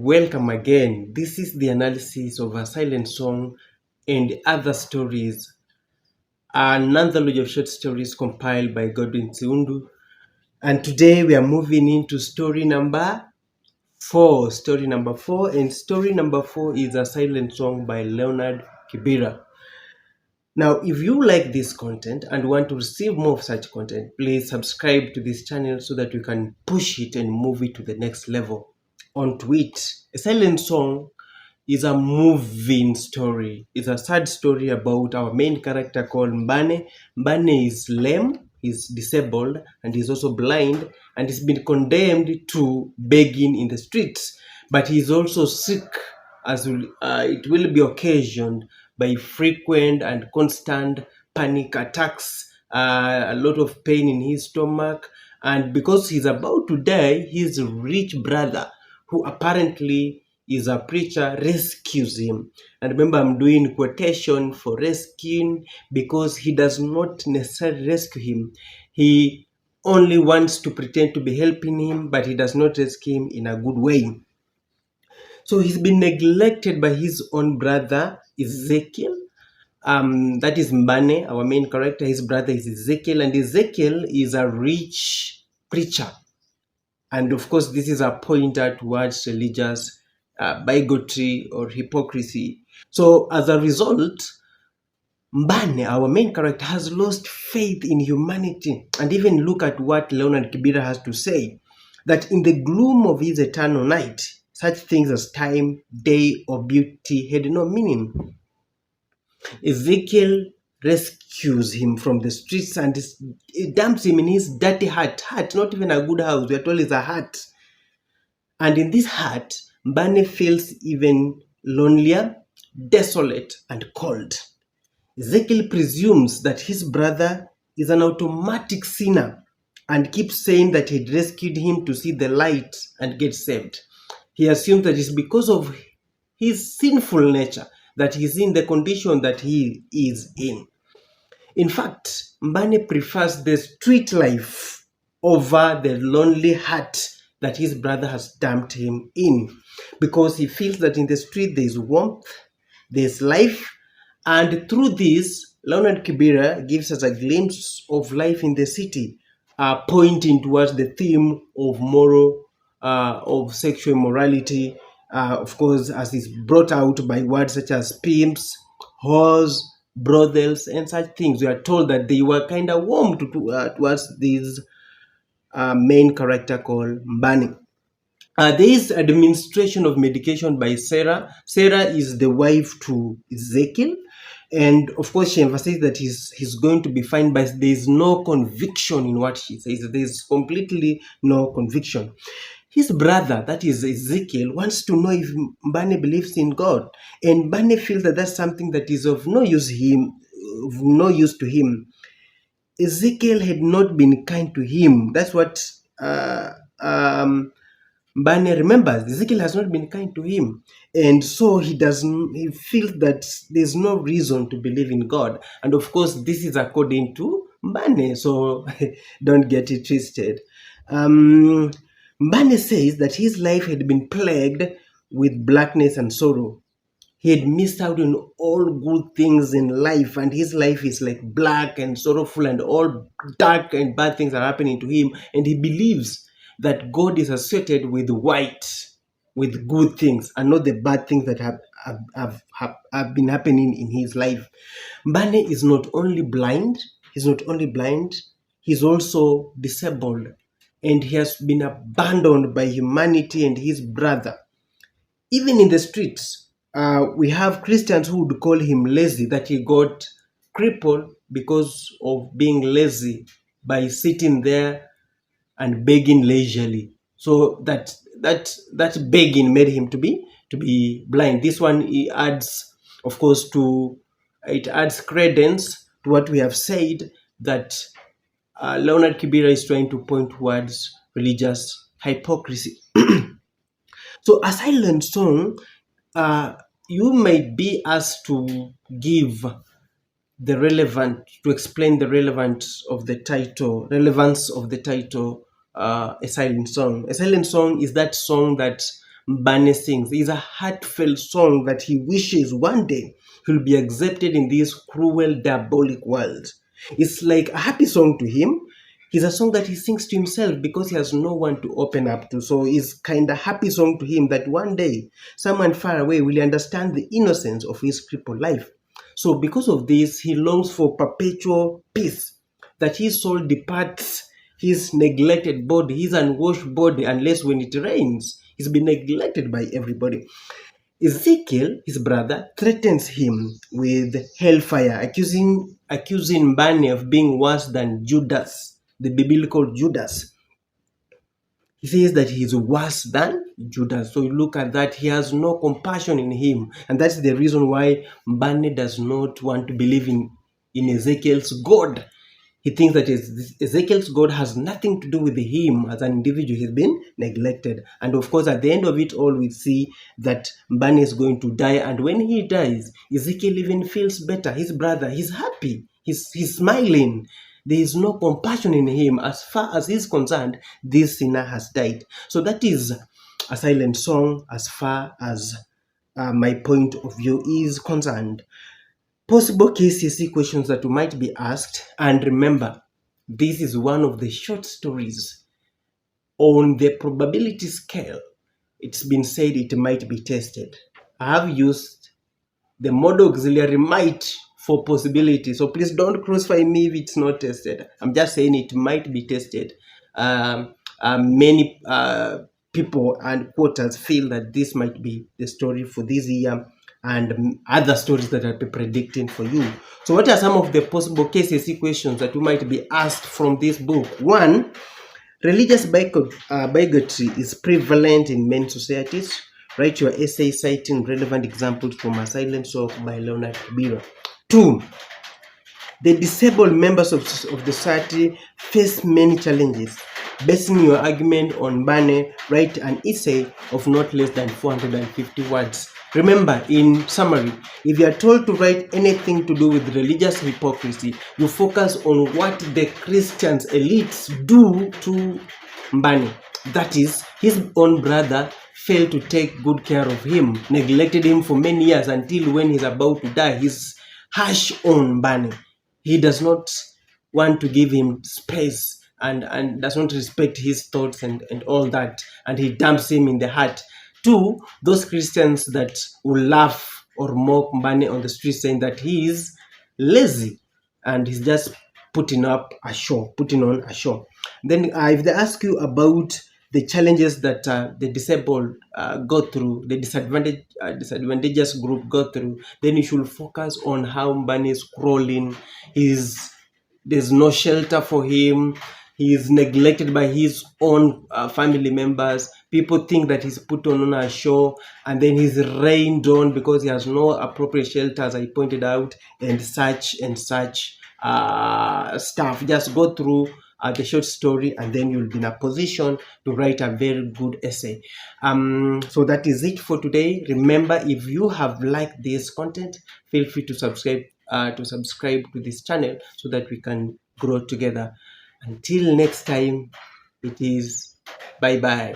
welcome again. This is the analysis of A Silent Song and Other Stories, an anthology of short stories compiled by Godwin Tsiundu. And today we are moving into story number 4. Story number 4 is A Silent Song by Leonard Kibera. Now, if you like this content and want to receive more of such content, please subscribe to this channel so that we can push it and move it to the next level. Onto it. A Silent Song is a moving story. It's a sad story about our main character called Mbane. Mbane is lame, he's disabled, and he's also blind, and he's been condemned to begging in the streets. But he's also sick, as it will be occasioned by frequent and constant panic attacks, a lot of pain in his stomach, and because he's about to die, his rich brother, who apparently is a preacher, rescues him. And remember, I'm doing quotation for rescuing because he does not necessarily rescue him. He only wants to pretend to be helping him, but he does not rescue him in a good way. So he's been neglected by his own brother, Ezekiel. That is Mbane, our main character. His brother is Ezekiel, and Ezekiel is a rich preacher. And of course, this is a pointer towards religious bigotry or hypocrisy. So as a result, Mbane, our main character, has lost faith in humanity. And even look at what Leonard Kibera has to say, that in the gloom of his eternal night, such things as time, day, or beauty had no meaning. Ezekiel rescues him from the streets and dumps him in his dirty hut, not even a good house, we're told it's a hut. And in this hut, Mbane feels even lonelier, desolate, and cold. Ezekiel presumes that his brother is an automatic sinner and keeps saying that he'd rescued him to see the light and get saved. He assumes that it's because of his sinful nature that he's in the condition that he is in. In fact, Mbane prefers the street life over the lonely hut that his brother has dumped him in, because he feels that in the street there is warmth, there's life, and through this, Leonard Kibera gives us a glimpse of life in the city, pointing towards the theme of of sexual immorality, of course, as is brought out by words such as pimps, whores, brothels, and such things. We are told that they were kind of warm towards this main character called Mbane. There is administration of medication by Sarah. Sarah is the wife to Ezekiel. And of course, she emphasizes that he's going to be fine, but there is no conviction in what she says. There is completely no conviction. His brother, that is Ezekiel, wants to know if Mbane believes in God. And Mbane feels that that's something that is of no use to him. Ezekiel had not been kind to him. That's what Mbane remembers. Ezekiel has not been kind to him. And so he feels that there's no reason to believe in God. And of course, this is according to Mbane, so don't get it twisted. Mbane says that his life had been plagued with blackness and sorrow. He had missed out on all good things in life, and his life is like black and sorrowful, and all dark and bad things are happening to him. And he believes that God is associated with white, with good things, and not the bad things that have been happening in his life. Mbane is not only blind, he's also disabled, and he has been abandoned by humanity and his brother. Even in the streets, we have Christians who would call him lazy, that he got crippled because of being lazy by sitting there and begging leisurely. So that begging made him to be blind. This one, he adds, of course, it adds credence to what we have said, that Leonard Kibera is trying to point towards religious hypocrisy. So, A Silent Song, you might be asked to give explain the relevance of the title, A Silent Song. A Silent Song is that song that Mbane sings is a heartfelt song that he wishes one day he'll be accepted in this cruel, diabolic world. It's like a happy song to him. It's a song that he sings to himself because he has no one to open up to. So it's kind of happy song to him that one day someone far away will understand the innocence of his crippled life. So because of this, he longs for perpetual peace, that his soul departs his neglected body, his unwashed body, unless when it rains. He's been neglected by everybody. Ezekiel, his brother, threatens him with hellfire, accusing Mbane of being worse than Judas, the biblical Judas. He says that he is worse than Judas. So you look at that, he has no compassion in him. And that's the reason why Mbane does not want to believe in Ezekiel's God. He thinks that Ezekiel's God has nothing to do with him as an individual. He's been neglected. And of course, at the end of it all, we see that Mbane is going to die. And when he dies, Ezekiel even feels better. His brother, he's happy. He's smiling. There is no compassion in him. As far as he's concerned, this sinner has died. So that is a silent song as far as my point of view is concerned. Possible KCSE questions that you might be asked, and remember, this is one of the short stories on the probability scale. It's been said it might be tested. I have used the model auxiliary might for possibility, so please don't crucify me if it's not tested. I'm just saying it might be tested. Many people and quoters feel that this might be the story for this year, and other stories that I'll be predicting for you. So what are some of the possible KCSE questions that you might be asked from this book? One, religious bigotry is prevalent in many societies. Write your essay citing relevant examples from A Silent Song by Leonard Kibera. Two, the disabled members of the society face many challenges. Basing your argument on Mbane, write an essay of not less than 450 words. Remember, in summary, if you are told to write anything to do with religious hypocrisy, you focus on what the Christians elites do to Mbane. That is, his own brother failed to take good care of him, neglected him for many years until when he's about to die, he's harsh on Mbane. He does not want to give him space and does not respect his thoughts and all that, and he dumps him in the heart. Two, those Christians that will laugh or mock Mbane on the street saying that he is lazy and he's just putting on a show. Then if they ask you about the challenges that the disabled go through, the disadvantageous group go through, then you should focus on how Mbane is crawling. There's no shelter for him. He is neglected by his own family members. People think that he's put on a show, and then he's rained on because he has no appropriate shelter, as I pointed out, and such stuff. Just go through the short story, and then you'll be in a position to write a very good essay. So that is it for today. Remember, if you have liked this content, feel free to subscribe to this channel so that we can grow together. Until next time, it is bye-bye.